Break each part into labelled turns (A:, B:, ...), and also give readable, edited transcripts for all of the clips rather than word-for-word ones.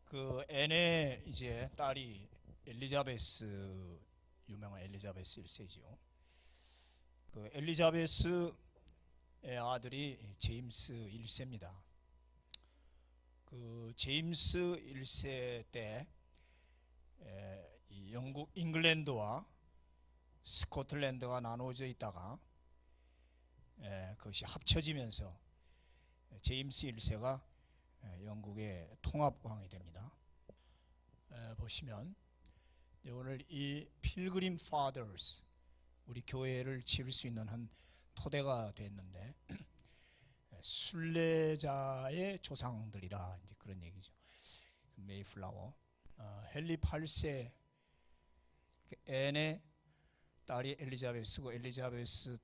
A: 그 앤의 이제 딸이 엘리자베스, 유명한 엘리자베스 1세지요. 그 엘리자베스의 아들이 제임스 1세입니다. 그 제임스 1세 때 이 영국 잉글랜드와 스코틀랜드가 나누어져 있다가 그것이 합쳐지면서 제임스 1세가 영국의 통합왕이 됩니다. 보시면 오늘 이 필그림 파더스, 우리 교회를 지을 수 있는 한 토대가 됐는데 순례자의 조상들이라 이제 그런 얘기죠. 메이플라워, 헨리 8세 앤의 딸이 엘리자베스고, 엘리자베스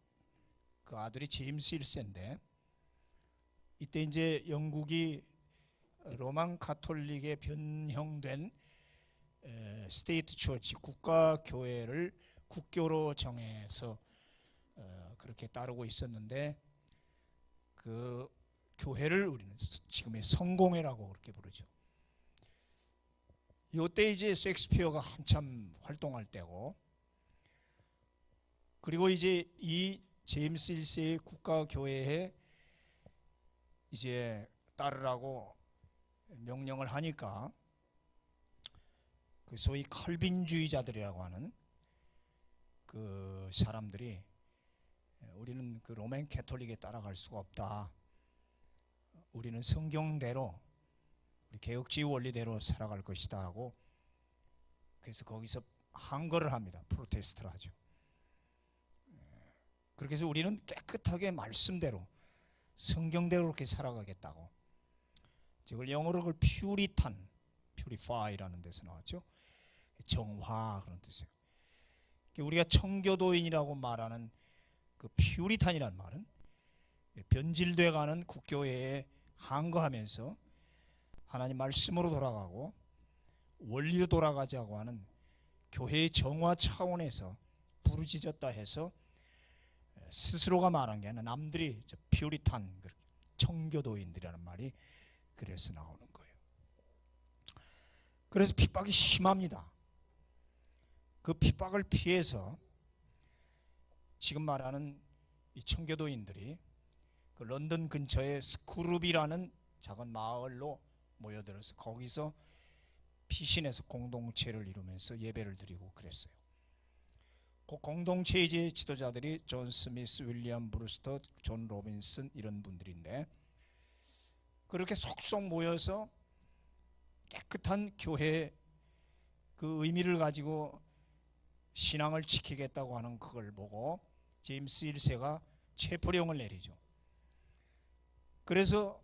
A: 그 아들이 제임스 1세인데, 이때 이제 영국이 로만 가톨릭에 변형된 스테이트 처치, 국가 교회를 국교로 정해서 그렇게 따르고 있었는데, 그 교회를 우리는 지금의 성공회라고 그렇게 부르죠. 이때 이제 셰익스피어가 한참 활동할 때고, 그리고 이제 이 제임스 1세의 국가 교회에 이제 따르라고 명령을 하니까 그 소위 칼빈주의자들이라고 하는 그 사람들이 우리는 그 로맨 캐톨릭에 따라갈 수가 없다. 우리는 성경대로, 우리 개혁주의 원리대로 살아갈 것이다 하고, 그래서 거기서 항거를 합니다. 프로테스트를 하죠. 그렇게 해서 우리는 깨끗하게 말씀대로, 성경대로 그렇게 살아가겠다고. 이걸 영어로 그걸 퓨리탄, 퓨리파이라는 데서 나왔죠. 정화, 그런 뜻이에요. 우리가 청교도인이라고 말하는 그 퓨리탄이란 말은 변질돼가는 국교회에 항거하면서 하나님 말씀으로 돌아가고 원리로 돌아가자고 하는 교회의 정화 차원에서 부르짖었다 해서 스스로가 말한 게 아니라 남들이 퓨리탄, 청교도인들이라는 말이 그래서 나오는 거예요. 그래서 핍박이 심합니다. 그 핍박을 피해서 지금 말하는 이 청교도인들이 그 런던 근처에 스크룹이라는 작은 마을로 모여들어서 거기서 피신해서 공동체를 이루면서 예배를 드리고 그랬어요. 그 공동체의 이제 지도자들이 존 스미스, 윌리엄 브루스터, 존 로빈슨 이런 분들인데, 그렇게 속속 모여서 깨끗한 교회의 그 의미를 가지고 신앙을 지키겠다고 하는 그걸 보고 제임스 1세가 체포령을 내리죠. 그래서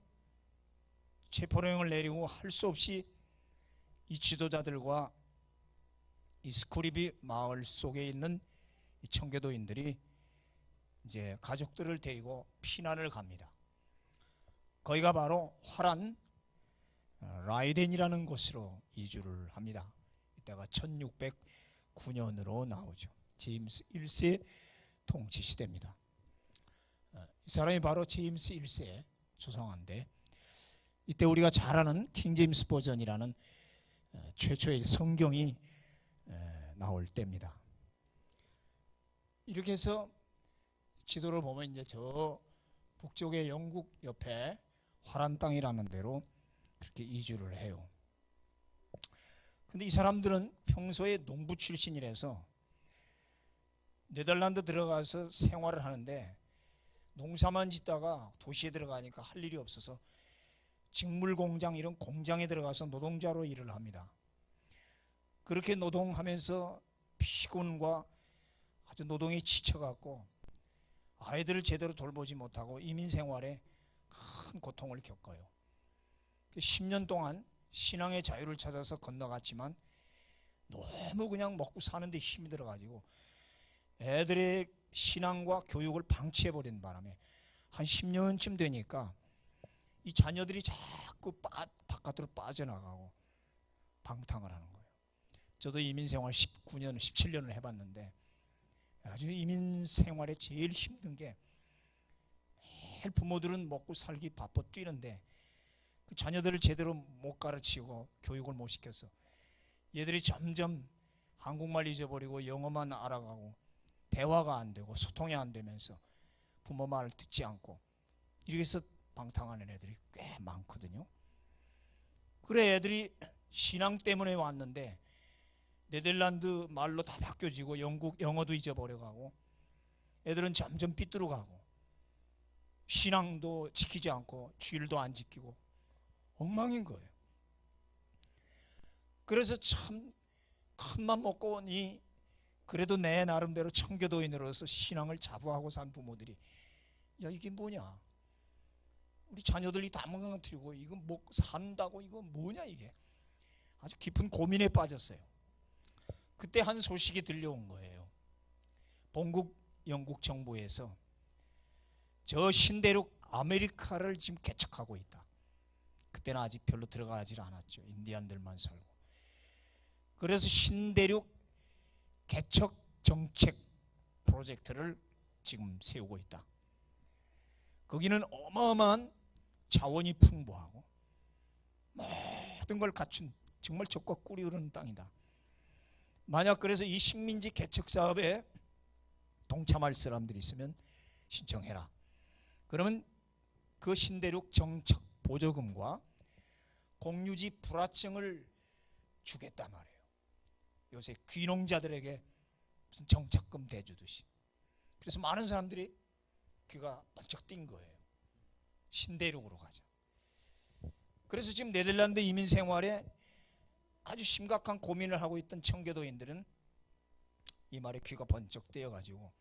A: 체포령을 내리고 할 수 없이 이 지도자들과 이 스크립이 마을 속에 있는 이 청교도인들이 이제 가족들을 데리고 피난을 갑니다. 거기가 바로 화란 라이덴이라는 곳으로 이주를 합니다. 이때가 1609년으로 나오죠. 제임스 1세 통치 시대입니다. 이 사람이 바로 제임스 1세 조상인데, 이때 우리가 잘 아는 킹 제임스 버전이라는 최초의 성경이 나올 때입니다. 이렇게 해서 지도를 보면 이제 저 북쪽의 영국 옆에 화란 땅이라는 데로 그렇게 이주를 해요. 근데 이 사람들은 평소에 농부 출신이라서 네덜란드 들어가서 생활을 하는데, 농사만 짓다가 도시에 들어가니까 할 일이 없어서 직물 공장, 이런 공장에 들어가서 노동자로 일을 합니다. 그렇게 노동하면서 피곤과 아주 노동에 지쳐갖고 아이들을 제대로 돌보지 못하고 이민 생활에 큰 고통을 겪어요. 10년 동안 신앙의 자유를 찾아서 건너갔지만 너무 그냥 먹고 사는데 힘이 들어가지고 애들의 신앙과 교육을 방치해버린 바람에 한 10년쯤 되니까 이 자녀들이 자꾸 바깥으로 빠져나가고 방탕을 하는 거예요. 저도 이민 생활 19년, 17년을 해봤는데 아주 이민 생활에 제일 힘든 게, 매일 부모들은 먹고 살기 바빠 뛰는데 그 자녀들을 제대로 못 가르치고 교육을 못 시켰어. 얘들이 점점 한국말 잊어버리고 영어만 알아가고 대화가 안 되고 소통이 안 되면서 부모 말을 듣지 않고 이렇게 해서 방탕하는 애들이 꽤 많거든요. 그래 애들이 신앙 때문에 왔는데 네덜란드 말로 다 바뀌어지고 영국 영어도 잊어버려가고 애들은 점점 삐뚤어가고 신앙도 지키지 않고 주일도 안 지키고 엉망인 거예요. 그래서 참 큰맘 먹고 오니 그래도 내 나름대로 청교도인으로서 신앙을 자부하고 산 부모들이 야 이게 뭐냐, 우리 자녀들이 다 망가뜨리고 이거 뭐 산다고 이거 뭐냐, 이게 아주 깊은 고민에 빠졌어요. 그때 한 소식이 들려온 거예요. 본국 영국 정부에서 저 신대륙 아메리카를 지금 개척하고 있다. 그때는 아직 별로 들어가질 않았죠. 인디안들만 살고. 그래서 신대륙 개척 정책 프로젝트를 지금 세우고 있다. 거기는 어마어마한 자원이 풍부하고 모든 걸 갖춘 정말 적과 꿀이 흐르는 땅이다. 만약 그래서 이 식민지 개척 사업에 동참할 사람들이 있으면 신청해라. 그러면 그 신대륙 정착 보조금과 공유지 불화증을 주겠단 말이에요. 요새 귀농자들에게 무슨 정착금 대주듯이. 그래서 많은 사람들이 귀가 번쩍 띈 거예요. 신대륙으로 가자. 그래서 지금 네덜란드 이민 생활에 아주 심각한 고민을 하고 있던 청교도인들은 이 말에 귀가 번쩍 떼어가지고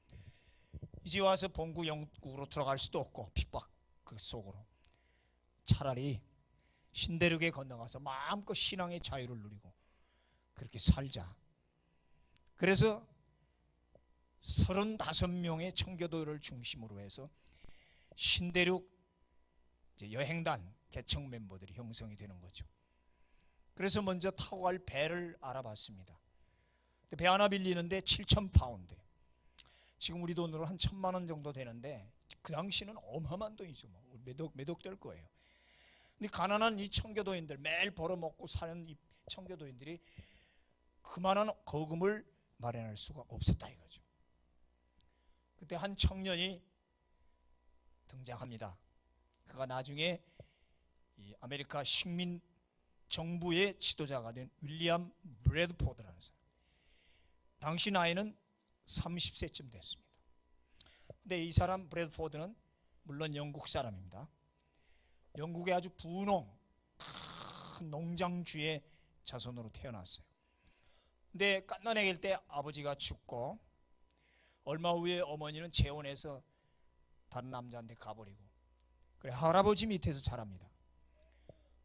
A: 이제 와서 본국 영국으로 들어갈 수도 없고 핍박 그 속으로 차라리 신대륙에 건너가서 마음껏 신앙의 자유를 누리고 그렇게 살자. 그래서 35명의 청교도를 중심으로 해서 신대륙 여행단 개척 멤버들이 형성이 되는 거죠. 그래서 먼저 타고 갈 배를 알아봤습니다. 배 하나 빌리는데 7,000파운드. 지금 우리 돈으로 한 1,000만 원 정도 되는데 그 당시는 어마어마한 돈이죠. 몇 억 될 거예요. 근데 가난한 이 청교도인들, 매일 벌어먹고 사는 이 청교도인들이 그만한 거금을 마련할 수가 없었다 이거죠. 그때 한 청년이 등장합니다. 그가 나중에 이 아메리카 식민 정부의 지도자가 된 윌리엄 브래드포드라는 사람. 당시 나이는 30세쯤 됐습니다. 근데 이 사람 브래드포드는 물론 영국 사람입니다. 영국의 아주 부농, 큰 농장주의 자손으로 태어났어요. 근데 갓난아기일 때 아버지가 죽고 얼마 후에 어머니는 재혼해서 다른 남자한테 가버리고 그래 할아버지 밑에서 자랍니다.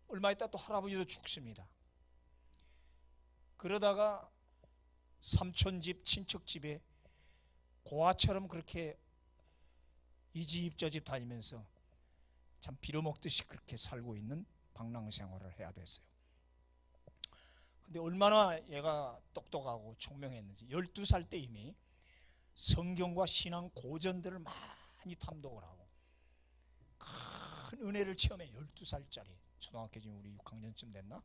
A: 얼마 있다 또 할아버지도 죽습니다. 그러다가 삼촌집 친척집에 고아처럼 그렇게 이 집 저 집 다니면서 참 빌어먹듯이 그렇게 살고 있는 방랑 생활을 해야 됐어요. 근데 얼마나 얘가 똑똑하고 총명했는지 12살 때 이미 성경과 신앙 고전들을 많이 탐독을 하고 큰 은혜를 체험해. 12살짜리 초등학교 지금 우리 6학년쯤 됐나?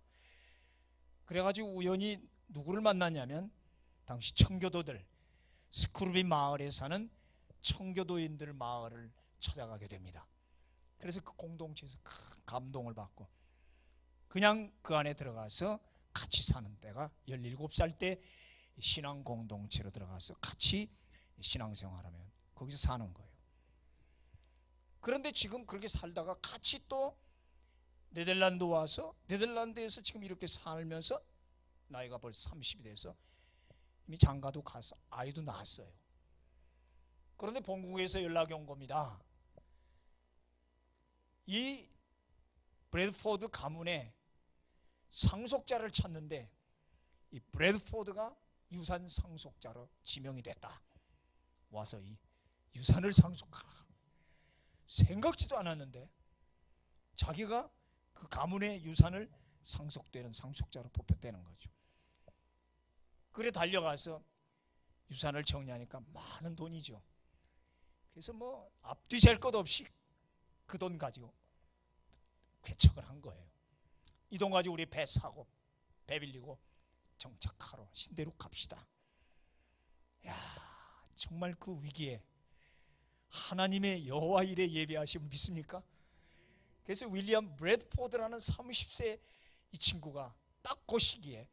A: 그래가지고 우연히 누구를 만났냐면 당시 청교도들 스크루비 마을에 사는 청교도인들 마을을 찾아가게 됩니다. 그래서 그 공동체에서 큰 감동을 받고 그냥 그 안에 들어가서 같이 사는 때가 17살 때 신앙 공동체로 들어가서 같이 신앙생활하면 거기서 사는 거예요. 그런데 지금 그렇게 살다가 같이 또 네덜란드 와서 네덜란드에서 지금 이렇게 살면서 나이가 벌써 30이 돼서 이미 장가도 가서 아이도 낳았어요. 그런데 본국에서 연락이 온 겁니다. 이 브래드포드 가문에 상속자를 찾는데 이 브래드포드가 유산 상속자로 지명이 됐다. 와서 이 유산을 상속하라. 생각지도 않았는데 자기가 그 가문의 유산을 상속되는 상속자로 뽑혔다는 거죠. 그래 달려가서 유산을 정리하니까 많은 돈이죠. 그래서 뭐 앞뒤 잴 것 없이 그 돈 가지고 개척을 한 거예요. 이 돈 가지고 우리 배 사고 배 빌리고 정착하러 신대륙 갑시다. 야, 정말 그 위기에 하나님의 여호와 일에 예배하시면 믿습니까? 그래서 윌리엄 브래드포드라는 30세 이 친구가 딱 그 시기에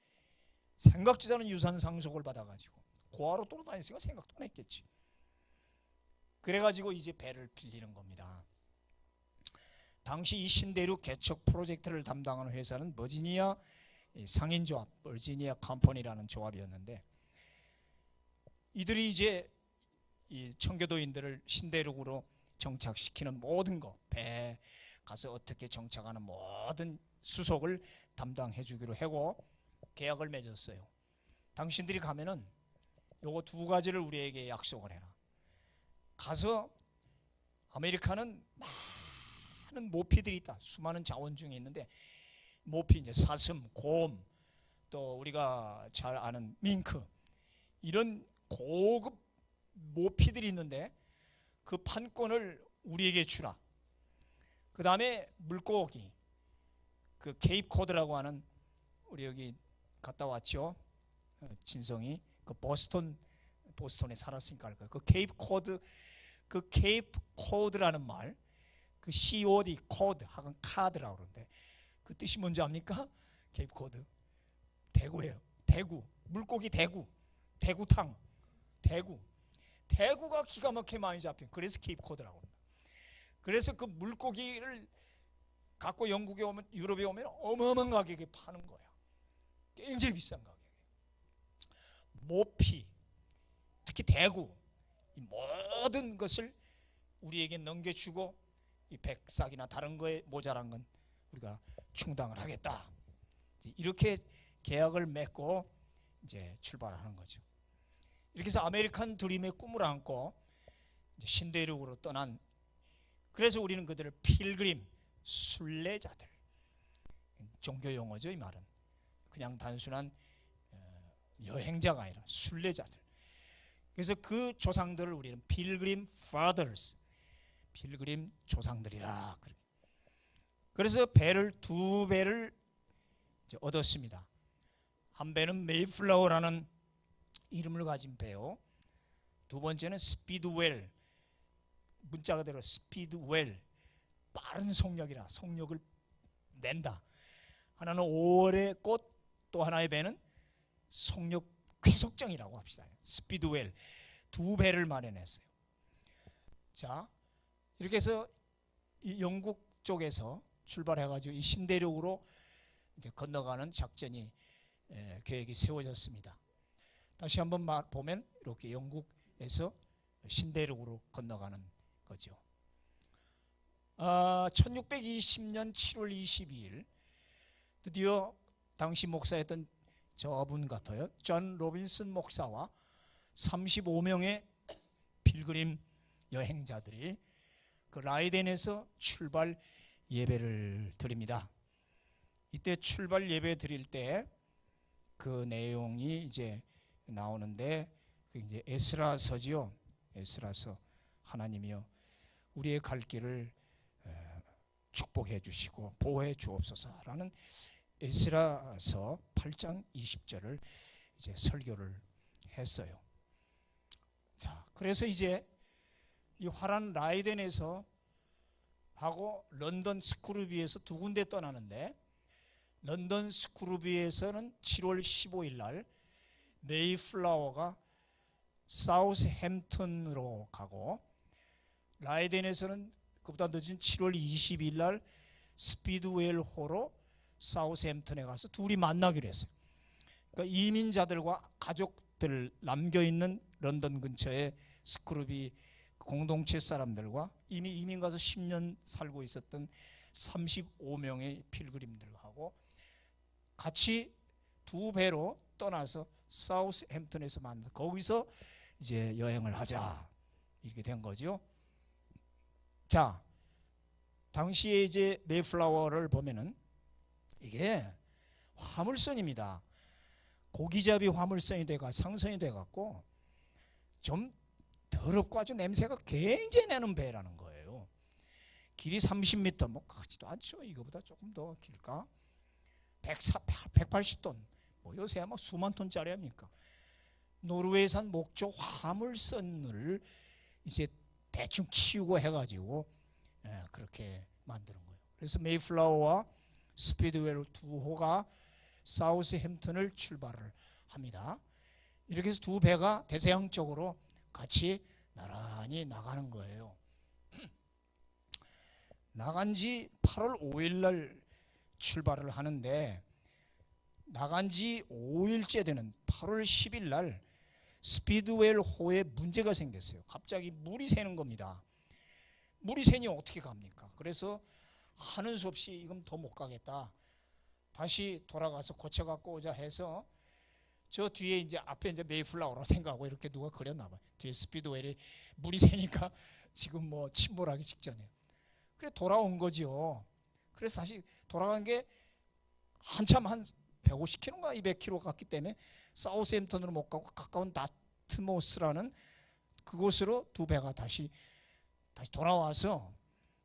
A: 생각지도 않은 유산 상속을 받아가지고 고아로 돌아다녔으니까 생각도 안 했겠지. 그래가지고 이제 배를 빌리는 겁니다. 당시 이 신대륙 개척 프로젝트를 담당하는 회사는 버지니아 상인조합, 버지니아 컴퍼니라는 조합이었는데, 이들이 이제 이 청교도인들을 신대륙으로 정착시키는 모든 거, 배 가서 어떻게 정착하는 모든 수속을 담당해 주기로 하고 계약을 맺었어요. 당신들이 가면은 요거 두 가지를 우리에게 약속을 해라. 가서 아메리카는 많은 모피들이 있다. 수많은 자원중이 있는데 모피, 이제 사슴, 곰, 또 우리가 잘 아는 밍크, 이런 고급 모피들이 있는데 그 판권을 우리에게 주라. 그 다음에 물고기, 그 케이프 코드라고 하는, 우리 여기 갔다 왔죠, 진성이. 그 보스턴에 살았으니까 알 거예요. 그 케이프 코드, 그 케이프 코드라는 말, 그 COD, 코드 하건 카드라고 그러는데 그 뜻이 뭔지 압니까? 케이프 코드, 대구예요. 대구, 물고기 대구, 대구탕, 대구가 기가 막히게 많이 잡힌, 그래서 케이프 코드라고 합니다. 그래서 그 물고기를 갖고 영국에 오면, 유럽에 오면 어마어마한 가격에 파는 거야. 굉장히 비싼 가격에. 모피, 특히 대구, 이 모든 것을 우리에게 넘겨주고 이 백삭이나 다른 거에 모자란 건 우리가 충당을 하겠다. 이렇게 계약을 맺고 이제 출발하는 거죠. 이렇게 해서 아메리칸 드림의 꿈을 안고 이제 신대륙으로 떠난, 그래서 우리는 그들을 필그림, 순례자들, 종교 용어죠. 이 말은 그냥 단순한 여행자가 아니라 순례자들. 그래서 그 조상들을 우리는 필그림 fathers, 필그림 조상들이라. 그래서 배를 두 배를 이제 얻었습니다. 한 배는 메이플라워라는 이름을 가진 배요. 두 번째는 스피드웰, 문자 그대로 스피드웰, 빠른 속력이라, 속력을 낸다. 하나는 5월의 꽃, 또 하나의 배는 속력 쾌속정이라고 합시다. 스피드웰, 두 배를 마련했어요. 자, 이렇게 해서 이 영국 쪽에서 출발해가지고 이 신대륙으로 이제 건너가는 작전이 계획이 세워졌습니다. 다시 한번 보면 이렇게 영국에서 신대륙으로 건너가는 거죠. 1620년 7월 22일 드디어 당시 목사였던 저분 같아요. 존 로빈슨 목사와 35명의 필그림 여행자들이 그 라이덴에서 출발 예배를 드립니다. 이때 출발 예배 드릴 때 그 내용이 이제 나오는데, 그 이제 에스라서지요. 에스라서. 하나님이여 우리의 갈 길을 축복해 주시고 보호해 주옵소서라는 에스라서 8장 20절을 이제 설교를 했어요. 자, 그래서 이제 이 화란 라이덴에서 하고 런던 스크루비에서 두 군데 떠나는데, 런던 스크루비에서는 7월 15일 날 메이플라워가 사우스햄튼으로 가고, 라이덴에서는 그보다 늦은 7월 20일 날 스피드웰호로 사우스햄튼에 가서 둘이 만나기로 했어요. 그러니까 이민자들과 가족들, 남겨있는 런던 근처에 스크루비 공동체 사람들과 이미 이민 가서 10년 살고 있었던 35명의 필그림들하고 같이 두 배로 떠나서 사우스햄튼에서 만나, 거기서 이제 여행을 하자, 이렇게 된 거죠. 자, 당시에 이제 메이플라워를 보면은 이게 화물선입니다. 고기잡이 화물선이 돼가 상선이 돼 갖고 좀 더럽고 아주 냄새가 굉장히 나는 배라는 거예요. 길이 30m 뭐 크지도 않죠. 이거보다 조금 더 길까? 180톤. 뭐 요새야 뭐 수만 톤짜리 합니까? 노르웨이산 목조 화물선을 이제 대충 치우고 해가지고 그렇게 만드는 거예요. 그래서 메이플라워와 스피드웨이 두 호가 사우스햄튼을 출발을 합니다. 이렇게 해서 두 배가 대서양쪽으로 같이 나란히 나가는 거예요. 나간 지 8월 5일 날 출발을 하는데 나간 지 5일째 되는 8월 10일 날 스피드웨이 호에 문제가 생겼어요. 갑자기 물이 새는 겁니다. 물이 새니 어떻게 갑니까? 그래서 하는 수 없이 이건 더 못 가겠다. 다시 돌아가서 고쳐갖고 오자 해서 저 뒤에 이제 앞에 이제 메이플라워라 생각하고 이렇게 누가 그렸나 봐요. 뒤에 스피드웨이 물이 새니까 지금 뭐 침몰하기 직전이에요. 그래 돌아온 거죠. 그래서 다시 돌아간 게 한참 한 150km인가 200km 갔기 때문에 사우스햄튼으로 못 가고 가까운 다트모스라는 그곳으로 두 배가 다시 돌아와서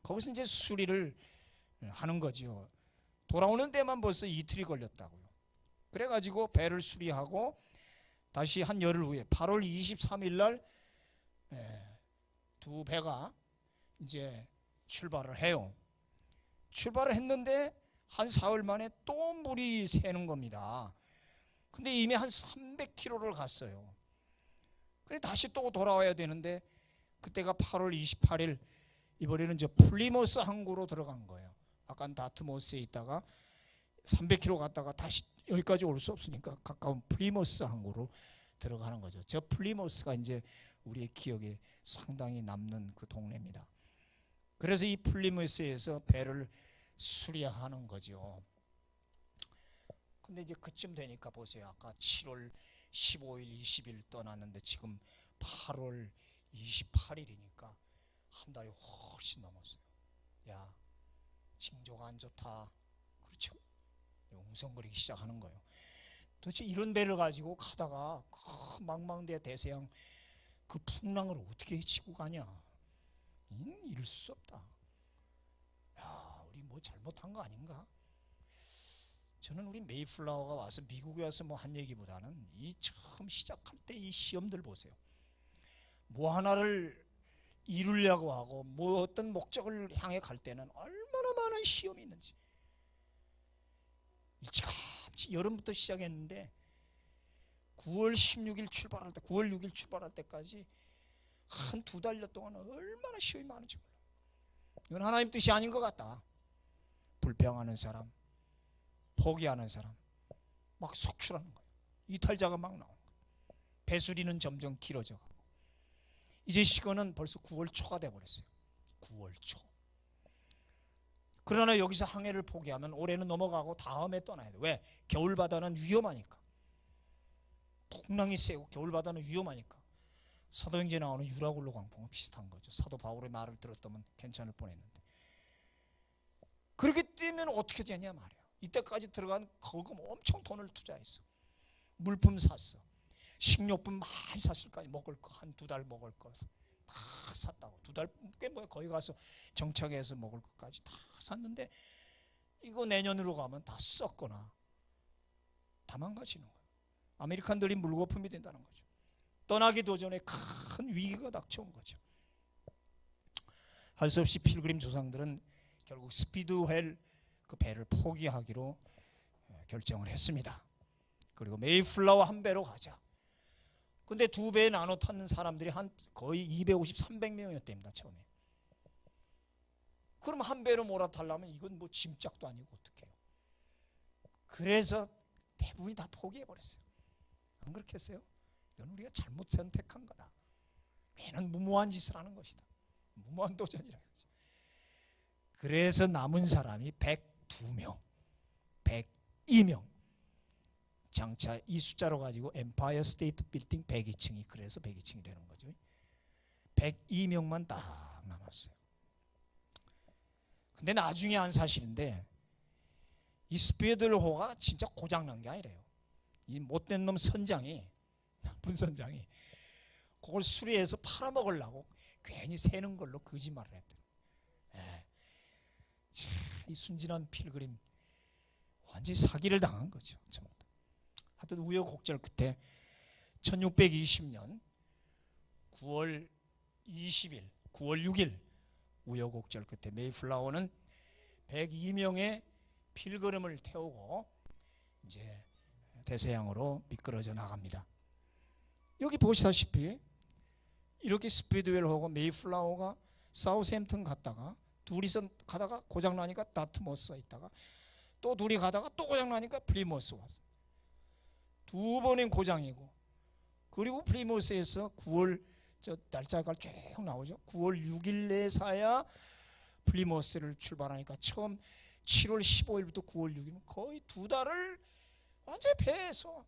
A: 거기서 이제 수리를 하는 거죠. 돌아오는 데만 벌써 이틀이 걸렸다고요. 그래가지고 배를 수리하고 다시 한 열흘 후에 8월 23일 날 두 배가 이제 출발을 해요. 출발을 했는데 한 사흘 만에 또 물이 새는 겁니다. 근데 이미 한 300km를 갔어요. 그래 다시 또 돌아와야 되는데 그때가 8월 28일 이번에는 저 플리머스 항구로 들어간 거예요. 아까 다트모스에 있다가 300km 갔다가 다시 여기까지 올 수 없으니까 가까운 플리머스 항구로 들어가는 거죠. 저 플리머스가 이제 우리의 기억에 상당히 남는 그 동네입니다. 그래서 이 플리머스에서 배를 수리하는 거죠. 근데 이제 그쯤 되니까 보세요. 아까 7월 15일, 20일 떠났는데 지금 8월 28일이니까 한 달이 훨씬 넘었어요. 야, 징조가 안 좋다. 그렇죠? 웅성거리기 시작하는 거예요. 도대체 이런 배를 가지고 가다가 그 망망대 대서양 그 풍랑을 어떻게 헤치고 가냐? 이럴 수 없다. 야, 우리 뭐 잘못한 거 아닌가? 저는 우리 메이플라워가 와서 미국에 와서 뭐 한 얘기보다는 이 처음 시작할 때 이 시험들 보세요. 뭐 하나를 이루려고 하고 뭐 어떤 목적을 향해 갈 때는 얼마나 많은 시험이 있는지. 일찌감치 여름부터 시작했는데 9월 16일 출발할 때 9월 6일 출발할 때까지 한 두 달여 동안 얼마나 시험이 많은지 몰라. 이건 하나님 뜻이 아닌 것 같다. 불평하는 사람, 포기하는 사람 막 속출하는 거예요. 이탈자가 막 나오는 거예요. 배수리는 점점 길어져 가고 이제 시간은 벌써 9월 초가 돼버렸어요. 9월 초. 그러나 여기서 항해를 포기하면 올해는 넘어가고 다음에 떠나야 돼. 왜? 겨울바다는 위험하니까. 풍랑이 세고 겨울바다는 위험하니까. 사도행전에 나오는 유라굴로 광풍은 비슷한 거죠. 사도 바울의 말을 들었다면 괜찮을 뻔했는데. 그렇게 되면 어떻게 되냐 말이야. 이때까지 들어간 거금 엄청 돈을 투자했어. 물품 샀어. 식료품 많이 샀을 거 아니야. 먹을 거 한 두 달 먹을 거 다 샀다고. 두 달 꽤 뭐야. 거기 가서 정착해서 먹을 것까지 다 샀는데 이거 내년으로 가면 다 썩거나 다 망가지는 거야. 아메리칸들이 물거품이 된다는 거죠. 떠나기도 전에 큰 위기가 닥쳐온 거죠. 할 수 없이 필그림 조상들은 결국 스피드웰 그 배를 포기하기로 결정을 했습니다. 그리고 메이플라워 한 배로 가자. 근데 두 배에 나눠 타는 사람들이 한 거의 250, 300명이었답니다. 처음에. 그럼 한 배로 몰아타려면 이건 뭐 짐짝도 아니고 어떡해요. 그래서 대부분이 다 포기해버렸어요. 안 그렇겠어요? 이건 우리가 잘못 선택한 거다. 괜한 무모한 짓을 하는 것이다. 무모한 도전이라는 거죠. 그래서 남은 사람이 102명, 102명. 장차 이 숫자로 가지고 엠파이어 스테이트 빌딩 102층이 그래서 102층이 되는 거죠. 102명만 딱 남았어요. 근데 나중에 한 사실인데 이 스피드호가 진짜 고장난 게 아니래요. 이 못된 놈 선장이, 나쁜 선장이 그걸 수리해서 팔아먹으려고 괜히 새는 걸로 거짓말을 했대요. 이 순진한 필그림 완전히 사기를 당한 거죠. 하여튼 우여곡절 끝에 1620년 9월 20일, 9월 6일 우여곡절 끝에 메이플라워는 102명의 필그림을 태우고 이제 대서양으로 미끄러져 나갑니다. 여기 보시다시피 이렇게 스피드웨이를 하고 메이플라워가 사우스햄튼 갔다가 둘이서 가다가 고장나니까 다트머스에 있다가 또 둘이 가다가 또 고장나니까 플리머스 왔어. 두 번의 고장이고, 그리고 플리머스에서 9월 날짜가 쭉 나오죠. 9월 6일에서야 플리머스를 출발하니까 처음 7월 15일부터 9월 6일 거의 두 달을 완전히 배에서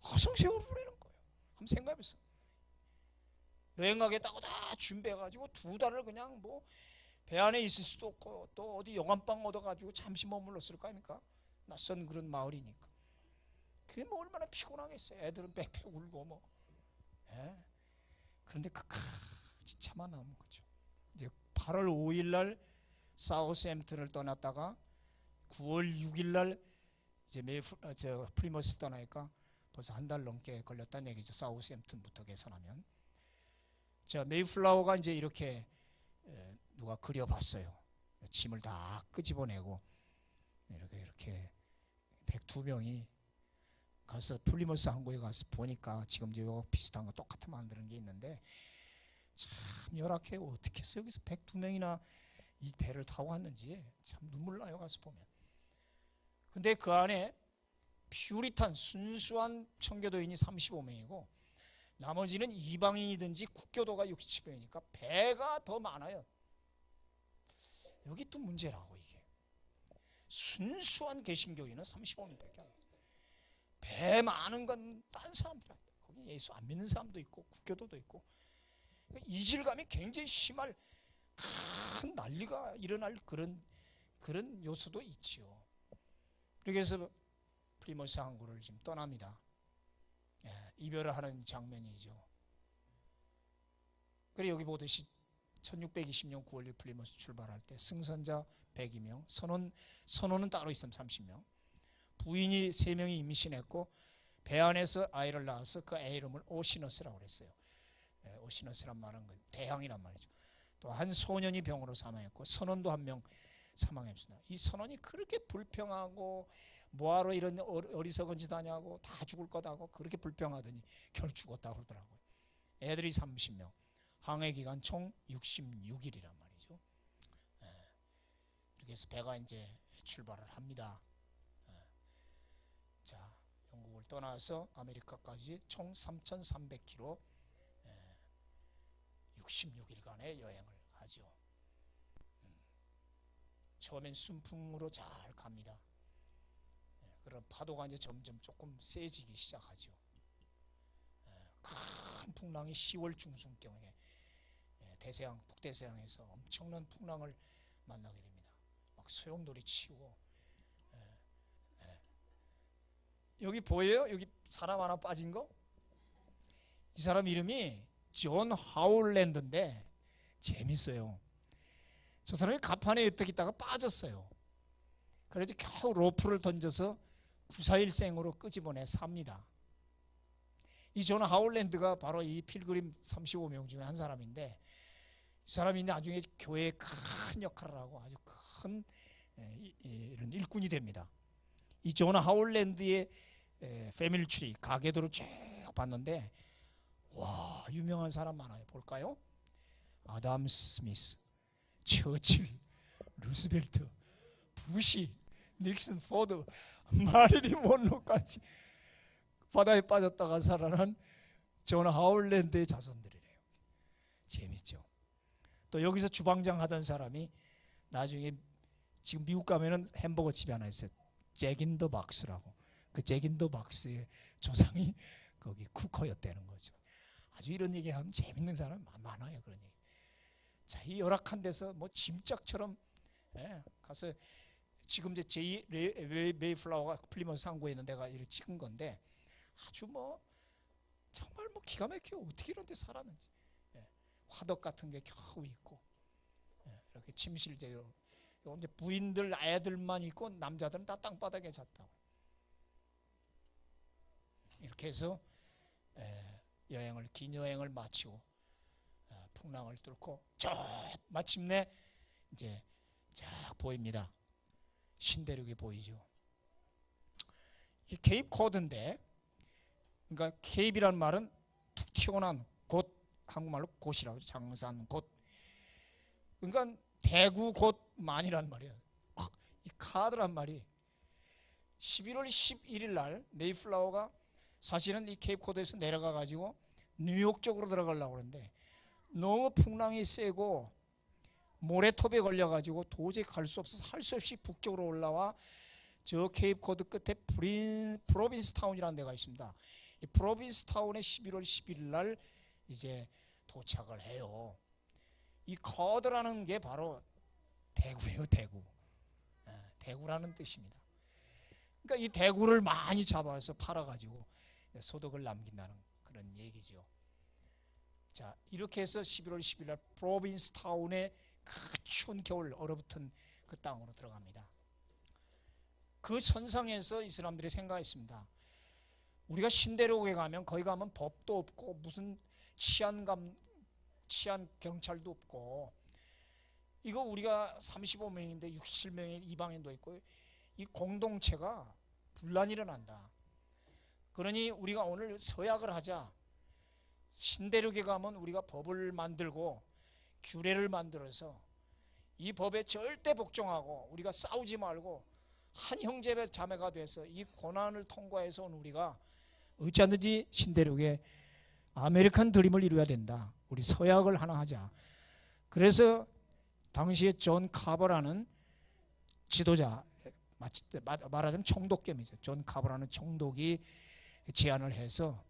A: 허송세월을 부리는 거예요. 한번 생각해보세요. 여행 가겠다고 다 준비해가지고 두 달을 그냥 뭐 배 안에 있을 수도 없고 또 어디 영암빵 얻어가지고 잠시 머물렀을 거 아닙니까? 낯선 그런 마을이니까. 그게 뭐 얼마나 피곤하겠어요. 애들은 빽빽 울고 뭐. 예? 그런데 끝까지 참아 남은 거죠. 이제 8월 5일 날 사우스햄튼을 떠났다가 9월 6일 날 이제 플리머스 떠나니까 벌써 한 달 넘게 걸렸다는 얘기죠. 사우스햄튼부터 계산하면. 자, 메이플라워가 이제 이렇게 누가 그려봤어요. 짐을 다 끄집어내고 이렇게 102명이 가서 플리머스 항구에 가서 보니까 지금 저 비슷한 거 똑같은 만드는 게 있는데 참 열악해요. 어떻게 해서 여기서 102명이나 이 배를 타고 왔는지 참 눈물 나요. 가서 보면. 근데 그 안에 퓨리탄 순수한 청교도인이 35명이고 나머지는 이방인이든지 국교도가 60명이니까 배가 더 많아요. 여기 또 문제라고. 이게 순수한 개신교인은 35명밖에 안 돼요. 배 많은 건 딴 사람들한테, 거기 예수 안 믿는 사람도 있고 국교도도 있고, 이질감이 굉장히 심할 큰 난리가 일어날 그런 요소도 있지요. 그래서 플리머스 항구를 지금 떠납니다. 이별을 하는 장면이죠. 그리고 여기 보듯이 1620년 9월 6일 플리머스 출발할 때 승선자 102명, 선원은 따로 있으면 30명, 부인이 3명이 임신했고 배 안에서 아이를 낳아서 그 애 이름을 오시너스라고 그랬어요. 오시너스란 말은 대항이란 말이죠. 또 한 소년이 병으로 사망했고 선원도 1명 사망했습니다. 이 선원이 그렇게 불평하고 뭐하러 이런 어리석은 짓 하냐고 다 죽을 거다고 그렇게 불평하더니 결국 죽었다고 그러더라고요. 애들이 30명, 항해기간 총 66일이란 말이죠. 이렇게 해서 배가 이제 출발을 합니다. 자, 영국을 떠나서 아메리카까지 총 3,300km 66일간의 여행을 하죠. 처음엔 순풍으로 잘 갑니다. 그런 파도가 이제 점점 조금 세지기 시작하죠. 큰 풍랑이 10월 중순경에 대서양, 북대서양에서 엄청난 풍랑을 만나게 됩니다. 막 소용돌이 치고. 여기 보여요? 여기 사람 하나 빠진 거? 이 사람 이름이 존 하울랜드인데 재밌어요. 저 사람이 갑판에 어떻게 있다가 빠졌어요. 그래서 겨우 로프를 던져서 941생으로 끄집어내 삽니다. 이 존 하울랜드가 바로 이 필그림 35명 중에 한 사람인데, 이 사람이 나중에 교회에 큰 역할을 하고 아주 큰 이런 일꾼이 됩니다. 이 존 하울랜드의 패밀리 트리 가계도를 쭉 봤는데 와, 유명한 사람 많아요. 볼까요? 아담 스미스, 처칠, 루스벨트, 부시, 닉슨, 포드, 마릴린 monroe까지 바다에 빠졌다가 살아난 존 하울랜드의 자손들이래요. 재밌죠? 또 여기서 주방장 하던 사람이 나중에 지금 미국 가면은 햄버거 집이 하나 있어요. 잭 인 더 박스라고. 그 잭 인 더 박스의 조상이 거기 쿠커였다는 거죠. 아주 이런 얘기하면 재밌는 사람 많아요. 그런 얘기. 자, 이 열악한 데서 뭐 짐짝처럼 가서 지금 이제 메이플라워가 플리머스 항구에 있는 데가 이렇게 찍은 건데 아주 뭐 정말 뭐 기가 막혀. 어떻게 이런 데 살았는지. 화덕 같은 게 겨우 있고 이렇게 침실대로 이제 부인들 애들만 있고 남자들은 다 땅바닥에 잤다고. 이렇게 해서 긴 여행을 마치고 풍랑을 뚫고 마침내 이제 쫙 보입니다. 신대륙이 보이죠. 이 케이프 코드인데, 그러니까 케이프라는 말은 툭 튀어나온 곳, 한국말로 곳이라고 하죠. 장산 곳. 그러니까 대구 곳만이란 말이에요. 이 카드란 말이 11월 11일 날 메이플라워가 사실은 이 케이프 코드에서 내려가 가지고 뉴욕 쪽으로 들어가려고 그러는데 너무 풍랑이 세고 모래톱에 걸려 가지고 도저히 갈 수 없어서 할 수 없이 북쪽으로 올라와 저 케이프 코드 끝에 프로빈스타운이라는 데가 있습니다. 이 프로빈스타운에 11월 11일 날 이제 도착을 해요. 이 커드라는 게 바로 대구예요. 대구라는 뜻입니다. 그러니까 이 대구를 많이 잡아서 팔아가지고 소득을 남긴다는 그런 얘기죠. 자, 이렇게 해서 11월 10일 날 프로빈스타운의 그 추운 겨울 얼어붙은 그 땅으로 들어갑니다. 그 선상에서 이 사람들이 생각했습니다. 우리가 신대륙에 가면 거기 가면 법도 없고 무슨 치안 경찰도 없고, 이거 우리가 35명인데 67명의 이방인도 있고 이 공동체가 분란이 일어난다. 그러니 우리가 오늘 서약을 하자. 신대륙에 가면 우리가 법을 만들고 규례를 만들어서 이 법에 절대 복종하고 우리가 싸우지 말고 한 형제 자매가 돼서 이 고난을 통과해서 온 우리가 어찌하든지 신대륙에 아메리칸 드림을 이루어야 된다. 우리 서약을 하나 하자. 그래서 당시에 존 카버라는 지도자, 말하자면 총독겸이죠. 존 카버라는 총독이 제안을 해서,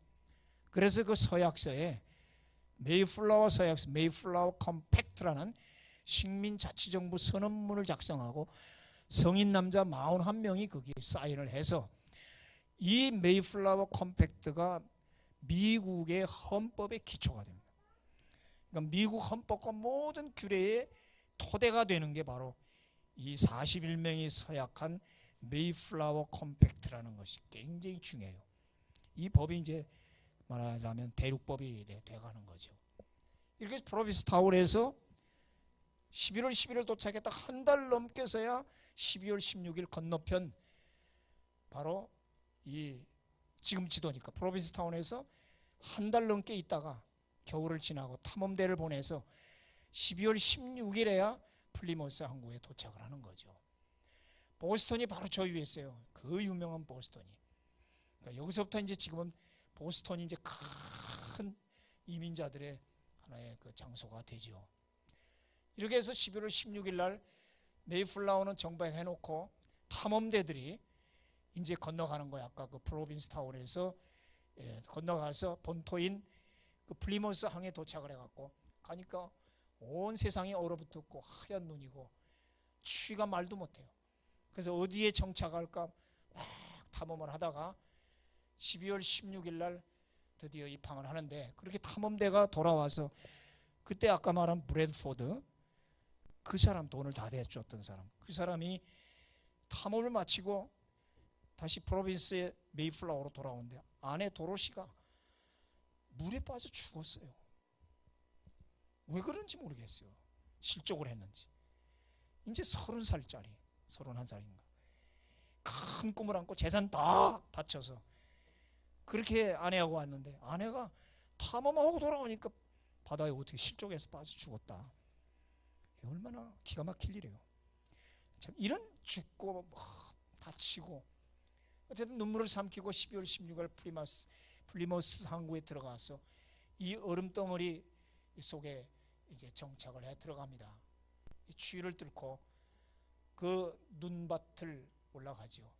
A: 그래서 그 서약서에 메이플라워 서약서, 메이플라워 컴팩트라는 식민자치정부 선언문을 작성하고 성인 남자 41명이 거기에 사인을 해서 이 메이플라워 컴팩트가 미국의 헌법의 기초가 됩니다. 그러니까 미국 헌법과 모든 규례의 토대가 되는 게 바로 이 41명이 서약한 메이플라워 컴팩트라는 것이 굉장히 중요해요. 이 법이 이제 말하자면 대륙법이 돼가는 거죠. 이렇게 프로빈스타운에서 11월 11일 도착했다 한 달 넘게서야 12월 16일 건너편, 바로 이 지금 지도니까 프로빈스타운에서 한 달 넘게 있다가 겨울을 지나고 탐험대를 보내서 12월 16일에야 플리머스 항구에 도착을 하는 거죠. 보스턴이 바로 저 위에 있어요. 그 유명한 보스턴이. 그러니까 여기서부터 이제 지금은 보스턴이 이제 큰 이민자들의 하나의 그 장소가 되죠. 이렇게 해서 11월 16일 날 메이플라워는 정박해 놓고 탐험대들이 이제 건너가는 거야. 아까 그 프로빈스타운에서 건너가서 본토인 그 플리머스 항에 도착을 해갖고 가니까 온 세상이 얼어붙었고 하얀 눈이고 추위가 말도 못해요. 그래서 어디에 정착할까 막 탐험을 하다가 12월 16일 날 드디어 입항을 하는데, 그렇게 탐험대가 돌아와서 그때 아까 말한 브래드포드, 그 사람 돈을 다 대줬던 사람, 그 사람이 탐험을 마치고 다시 프로빈스의 메이플라워로 돌아오는데 아내 도로시가 물에 빠져 죽었어요. 왜 그런지 모르겠어요. 실족을 했는지. 이제 30살짜리, 31살인가. 큰 꿈을 안고 재산 다 바쳐서 그렇게 아내하고 왔는데 아내가 탐험하고 돌아오니까 바다에 어떻게 실족해서 빠져 죽었다. 얼마나 기가 막힐 일이에요. 참 이런 죽고 다치고 어쨌든 눈물을 삼키고 12월 16일 플리머스 항구에 들어가서 이 얼음덩어리 속에 이제 정착을 해 들어갑니다. 이 추위를 뚫고 그 눈밭을 올라가죠.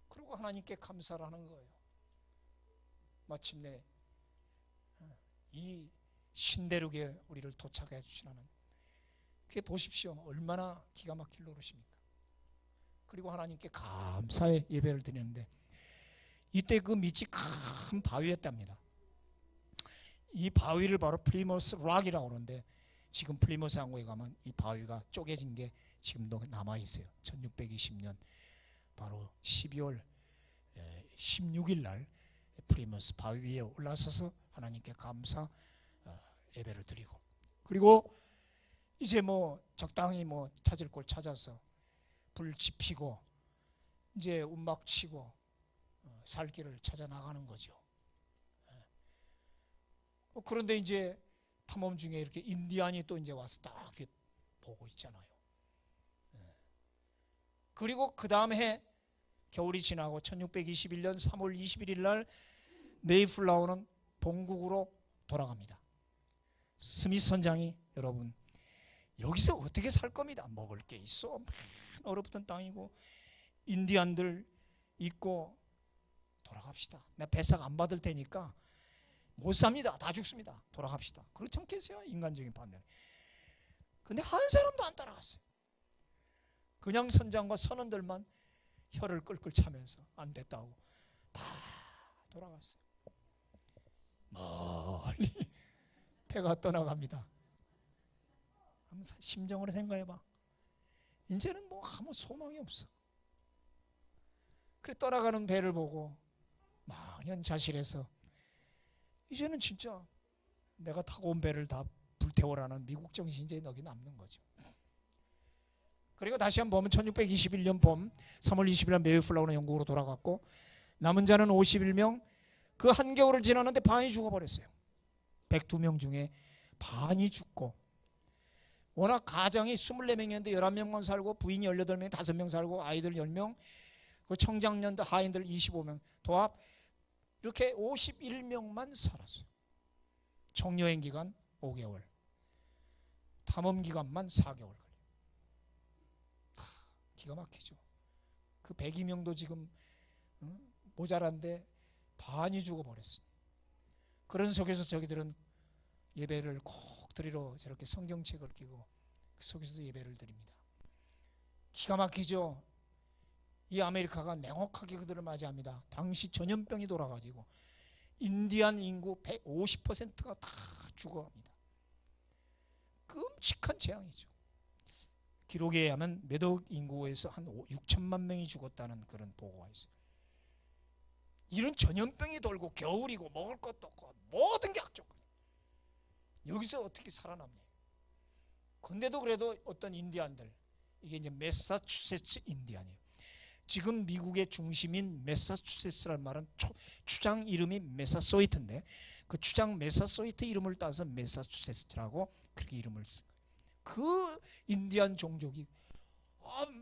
A: 그리고 하나님께 감사를 하는 거예요. 마침내 이 신대륙에 우리를 도착해 주시는, 그게 보십시오. 얼마나 기가 막힐 노릇입니까? 그리고 하나님께 감사의 예배를 드리는데 이때 그 밑이 큰 바위였답니다. 이 바위를 바로 플리머스 락이라고 그러는데 지금 플리머스 항구에 가면 이 바위가 쪼개진 게 지금도 남아 있어요. 1620년 바로 12월 16일 날 프리머스 바위 위에 올라서서 하나님께 감사 예배를 드리고, 그리고 이제 뭐 적당히 뭐 찾을 곳 찾아서 불 지피고 이제 움막 치고 살 길을 찾아 나가는 거죠. 그런데 이제 탐험 중에 이렇게 인디안이 또 이제 와서 딱 이렇게 보고 있잖아요. 그리고 그 다음 해 겨울이 지나고 1621년 3월 21일 날 메이플라워는 본국으로 돌아갑니다. 스미스 선장이 여러분 여기서 어떻게 살 겁니다. 먹을 게 있어. 얼어붙은 땅이고 인디안들 있고 돌아갑시다. 내가 배삭 안 받을 테니까 못 삽니다. 다 죽습니다. 돌아갑시다. 그렇지 않겠어요? 인간적인 판단. 근데 한 사람도 안 따라갔어요. 그냥 선장과 선원들만 혀를 끌끌 차면서 안 됐다고 다 돌아갔어요. 멀리 배가 떠나갑니다. 한번 심정으로 생각해봐. 이제는 뭐 아무 소망이 없어. 그래 떠나가는 배를 보고 망연자실해서 이제는 진짜 내가 타고 온 배를 다 불태워라는 미국 정신이 이제 여기 남는 거죠. 그리고 다시 한번 보면 1621년 봄 3월 20일 날 메이플라워는 영국으로 돌아갔고 남은 자는 51명. 그 한겨울을 지났는데 반이 죽어버렸어요. 102명 중에 반이 죽고, 워낙 가장이 24명이었는데 11명만 살고 부인이 18명, 5명 살고 아이들 10명, 그 청장년들 하인들 25명, 도합 이렇게 51명만 살았어요. 총여행 기간 5개월, 탐험 기간만 4개월 걸려요. 기가 막히죠. 그 102명도 지금 모자란데 반이 죽어버렸어요. 그런 속에서 저기들은 예배를 꼭 드리러 저렇게 성경책을 끼고 그 속에서도 예배를 드립니다. 기가 막히죠. 이 아메리카가 냉혹하게 그들을 맞이합니다. 당시 전염병이 돌아가지고 인디안 인구 150%가 다 죽어갑니다. 끔찍한 재앙이죠. 기록에 의하면 매덕 인구에서 한 6천만 명이 죽었다는 그런 보고가 있어요. 이런 전염병이 돌고 겨울이고 먹을 것도 없고 모든 게 악조건. 여기서 어떻게 살아남냐. 근데도 그래도 어떤 인디안들, 이게 이제 매사추세츠 인디안이에요. 지금 미국의 중심인 매사추세츠라는 말은 추장 이름이 매사소이트인데 그 추장 매사소이트 이름을 따서 매사추세츠라고 그렇게 이름을 쓴 거예요. 그 인디안 종족이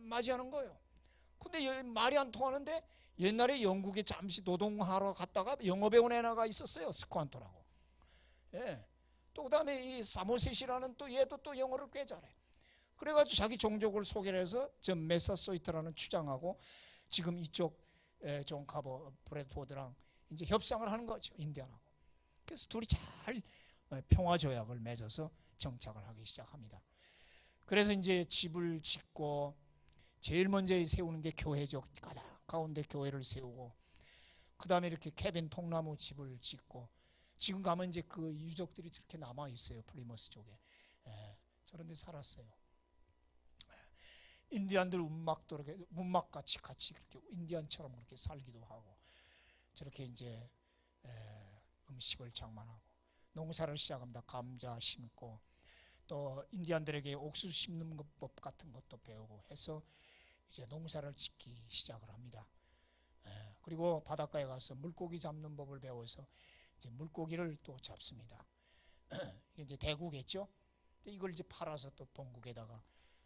A: 맞이하는 거예요. 근데 말이 안 통하는데 옛날에 영국에 잠시 노동하러 갔다가 영어 배운 애가 있었어요. 스쿼안토라고. 예. 또 그다음에 이 사모셋이라는 또 얘도 또 영어를 꽤 잘해. 그래가지고 자기 종족을 소개를 해서 저 메사소이트라는 추장하고 지금 이쪽 존 카버 브래드포드랑 이제 협상을 하는 거죠. 인디안하고. 그래서 둘이 잘 평화 조약을 맺어서 정착을 하기 시작합니다. 그래서 이제 집을 짓고 제일 먼저 세우는 게 교회죠. 가운데 교회를 세우고 그 다음에 이렇게 캐빈 통나무 집을 짓고 지금 가면 이제 그 유적들이 저렇게 남아 있어요. 플리머스 쪽에. 저런 데 살았어요. 인디안들 움막도 이렇게 문막같이 같이 그렇게 인디안처럼 그렇게 살기도 하고 저렇게 이제 음식을 장만하고 농사를 시작합니다. 감자 심고 또 인디안들에게 옥수수 심는 법 같은 것도 배우고 해서 이제 농사를 짓기 시작을 합니다. 그리고 바닷가에 가서 물고기 잡는 법을 배워서 이제 물고기를 또 잡습니다. 이게 이제 대구겠죠. 이걸 이제 팔아서 또 본국에다가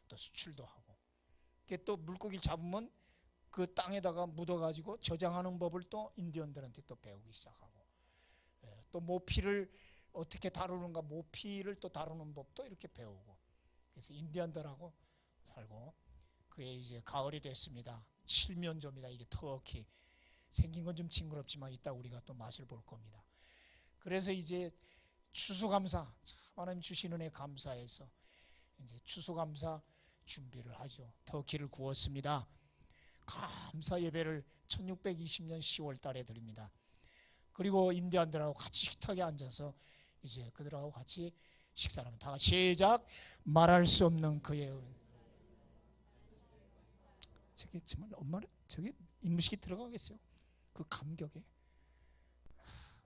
A: 또 수출도 하고. 또 물고기를 잡으면 그 땅에다가 묻어가지고 저장하는 법을 또 인디언들한테 또 배우기 시작하고, 또 모피를 어떻게 다루는가, 모피를 또 다루는 법도 이렇게 배우고. 그래서 인디언들하고 살고. 그게 이제 가을이 됐습니다. 칠면조입니다. 이게 터키. 생긴 건 좀 징그럽지만 이따 우리가 또 맛을 볼 겁니다. 그래서 이제 추수감사, 하나님 주신 은혜 감사해서 이제 추수감사 준비를 하죠. 터키를 구웠습니다. 감사 예배를 1620년 10월 달에 드립니다. 그리고 인디안들하고 같이 식탁에 앉아서 이제 그들하고 같이 식사를 합니다. 다 같이 시작. 말할 수 없는 그의 저게 정말 엄마는 저게 인무식이 들어가겠어요? 그 감격에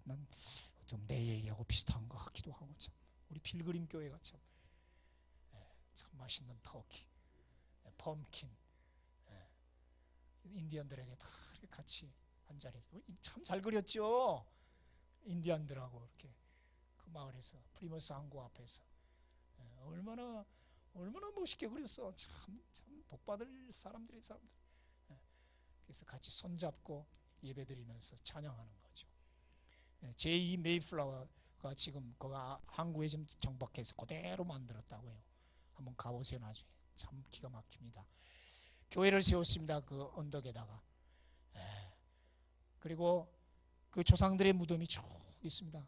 A: 난 좀 내 얘기하고 비슷한 것 같기도 하고 참 우리 필그림 교회가 참 맛있는 터키, 펌킨, 인디언들에게 다 같이 한 자리에서 참 잘 그렸죠. 인디언들하고 이렇게 그 마을에서 프리머스 항구 앞에서 얼마나 멋있게 그렸어. 참 복받을 사람들. 그래서 같이 손잡고 예배드리면서 찬양하는 거죠. 제2 메이플라워가 지금 그 항구에 지금 정박해서 그대로 만들었다고 해요. 한번 가보세요. 나중에 참 기가 막힙니다. 교회를 세웠습니다. 그 언덕에다가. 그리고 그 조상들의 무덤이 쭉 있습니다.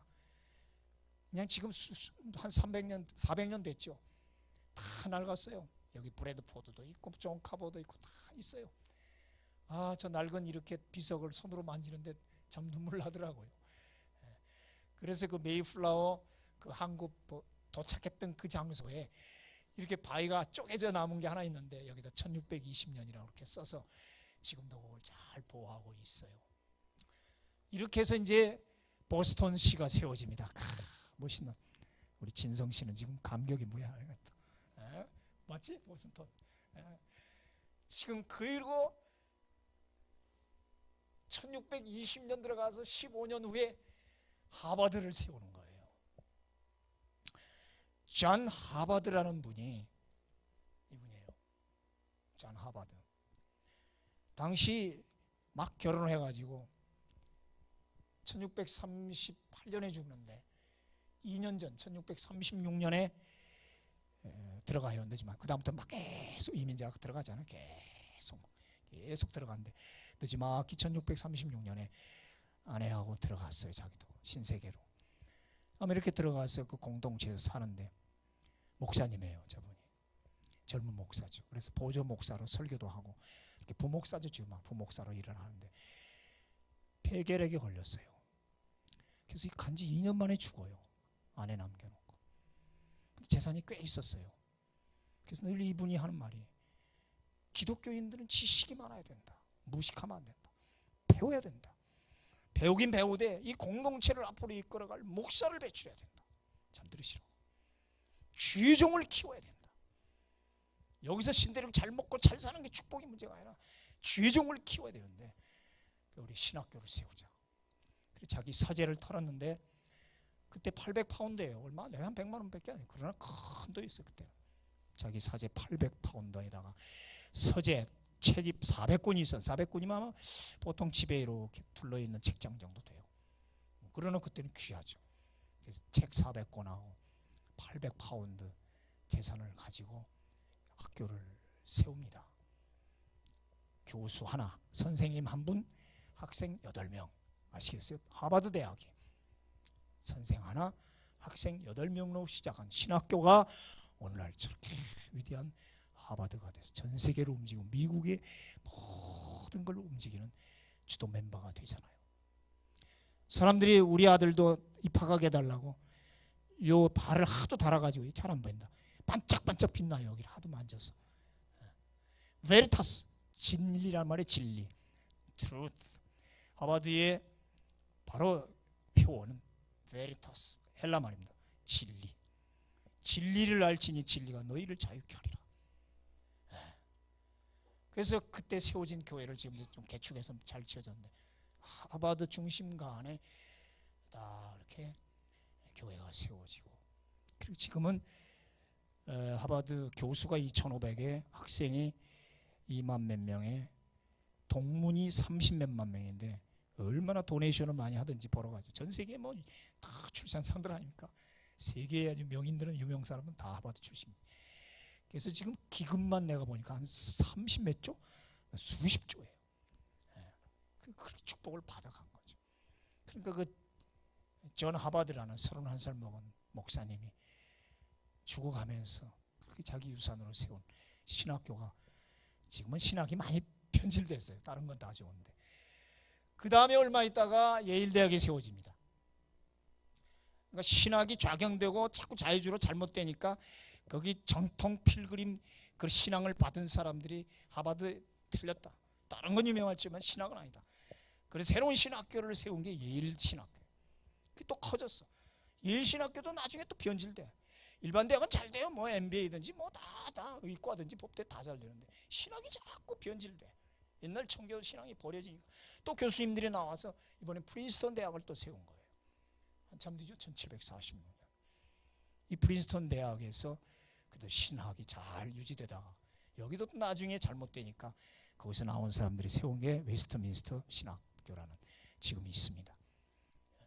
A: 그냥 지금 한 300년 400년 됐죠. 다 낡았어요. 여기 브래드포드도 있고 존 카보도 있고 다 있어요. 저 낡은 이렇게 비석을 손으로 만지는데 참 눈물 나더라고요. 그래서 그 메이플라워 그 항구 도착했던 그 장소에 이렇게 바위가 쪼개져 남은 게 하나 있는데 여기다 1620년이라고 이렇게 써서 지금도 그걸 잘 보호하고 있어요. 이렇게 해서 이제 보스턴시가 세워집니다. 멋있는 우리 진성 씨는 지금 감격이 뭐야? 맞지? 보스턴. 지금 그리고 1620년 들어가서 15년 후에 하버드를 세우는 거예요. 존 하버드라는 분이 이분이에요. 존 하버드. 당시 막 결혼을 해가지고 1638년에 죽는데 2년 전 1636년에 들어가요. 늦지만 그 다음부터 막 계속 이민자가 들어가잖아요. 계속 들어갔는데 늦지막히 1636년에 아내하고 들어갔어요. 자기도 신세계로. 아마 이렇게 들어가서 그 공동체에서 사는데 목사님이에요. 저분이 젊은 목사죠. 그래서 보조 목사로 설교도 하고 이렇게 부목사죠. 지금 막 부목사로 일을 하는데 폐결핵에 걸렸어요. 그래서 간지 2년 만에 죽어요. 아내 남겨놓고. 근데 재산이 꽤 있었어요. 그래서 늘 이분이 하는 말이 기독교인들은 지식이 많아야 된다. 무식하면 안 된다. 배워야 된다. 배우긴 배우되 이 공동체를 앞으로 이끌어갈 목사를 배출해야 된다. 잘 들으시라고. 죄종을 키워야 된다. 여기서 신대륙 잘 먹고 잘 사는 게 축복이 문제가 아니라 죄종을 키워야 되는데 우리 신학교를 세우자. 그래서 자기 사제를 털었는데 그때 800파운드예요. 얼마? 내가 한 100만 원밖에 안 해요. 그러나 큰 돈 있어요. 그때 자기 사제 800파운드에다가 서재 책이 400권이 있어. 400권이면 아마 보통 집에 이렇게 둘러있는 책장 정도 돼요. 그러나 그때는 귀하죠. 그래서 책 400권하고 800파운드 재산을 가지고 학교를 세웁니다. 교수 하나, 선생님 한 분, 학생 8명. 아시겠어요? 하버드 대학이 선생 하나, 학생 8명으로 시작한 신학교가 오늘날 저렇게 위대한 하버드가 돼서 전 세계로 움직이고 미국의 모든 걸 움직이는 주도 멤버가 되잖아요. 사람들이 우리 아들도 입학하게 해달라고 요 발을 하도 달아가지고 잘 안 보인다. 반짝반짝 빛나요. 여기를 하도 만져서. 베리타스, 진리란 말의 진리, truth. 하버드의 바로 표어는 베리타스, 헬라 말입니다. 진리. 진리를 알지니 진리가 너희를 자유케 하리라. 그래서 그때 세워진 교회를 지금 좀 개축해서 잘 지어졌는데 하버드 중심가 안에 다 이렇게 교회가 세워지고 그리고 지금은 하버드 교수가 2,500에 학생이 2만 몇 명에 동문이 30몇만 명인데 얼마나 도네이션을 많이 하든지 벌어가지고 전 세계에 뭐 다 출산 상들 아닙니까? 세계의 아주 명인들은 유명 사람은 다 하버드 출신입니다. 그래서 지금 기금만 내가 보니까 한 30몇 조? 수십 조예요. 그렇게 축복을 받아간 거죠. 그러니까 그 존 하버드라는 31살 먹은 목사님이 죽어가면서 그렇게 자기 유산으로 세운 신학교가 지금은 신학이 많이 변질됐어요. 다른 건 다 좋은데. 그 다음에 얼마 있다가 예일대학이 세워집니다. 그러니까 신학이 좌경되고 자꾸 자유주의로 잘못되니까 거기 정통 필그림 그 신앙을 받은 사람들이 하버드 틀렸다. 다른 건 유명하지만 신학은 아니다. 그래서 새로운 신학교를 세운 게 예일 신학교. 그게 또 커졌어. 예일 신학교도 나중에 또 변질돼. 일반 대학은 잘 돼요. 뭐 MBA든지 뭐 다 의과든지 법대 다 잘 되는데 신학이 자꾸 변질돼. 옛날 청교 신앙이 버려지니까 또 교수님들이 나와서 이번에 프린스턴 대학을 또 세운 거예요. 한참 뒤죠. 1740년. 이 프린스턴 대학에서 그래도 신학이 잘 유지되다가 여기도 나중에 잘못되니까 거기서 나온 사람들이 세운 게 웨스트민스터 신학교라는 지금이 있습니다.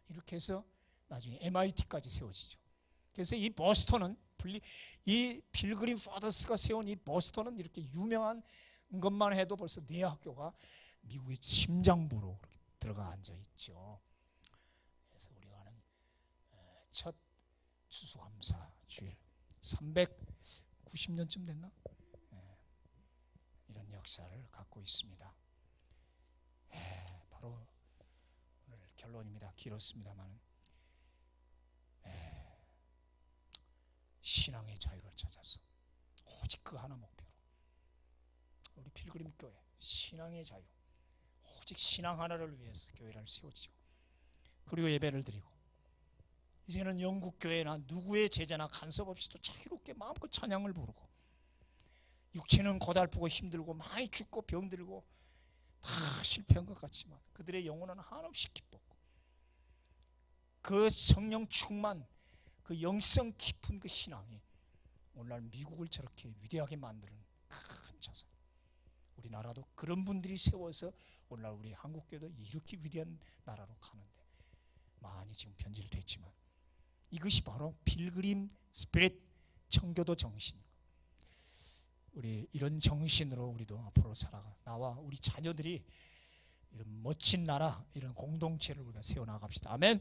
A: 이렇게 해서 나중에 MIT까지 세워지죠. 그래서 이 보스턴은 이 필그림 파더스가 세운 이 보스턴은 이렇게 유명한 것만 해도 벌써 네 학교가 미국의 심장부로 들어가 앉아 있죠. 그래서 우리가 아는 첫 추수감사 주일 390년쯤 됐나? 이런 역사를 갖고 있습니다. 바로 오늘 결론입니다. 길었습니다만 신앙의 자유를 찾아서 오직 그 하나 목표로 우리 필그림 교회 신앙의 자유, 오직 신앙 하나를 위해서 교회를 세우죠. 그리고 예배를 드리고 이제는 영국 교회나 누구의 제자나 간섭 없이도 자유롭게 마음껏 찬양을 부르고 육체는 고달프고 힘들고 많이 죽고 병들고 다 실패한 것 같지만 그들의 영혼은 한없이 기뻤고 그 성령 충만 그 영성 깊은 그 신앙이 오늘날 미국을 저렇게 위대하게 만드는 큰 자산. 우리나라도 그런 분들이 세워서 오늘날 우리 한국교회도 이렇게 위대한 나라로 가는데 많이 지금 변질됐지만 이것이 바로 필그림 스피릿 청교도 정신입니다. 우리 이런 정신으로 우리도 앞으로 살아가 나와 우리 자녀들이 이런 멋진 나라 이런 공동체를 우리가 세워나갑시다. 아멘.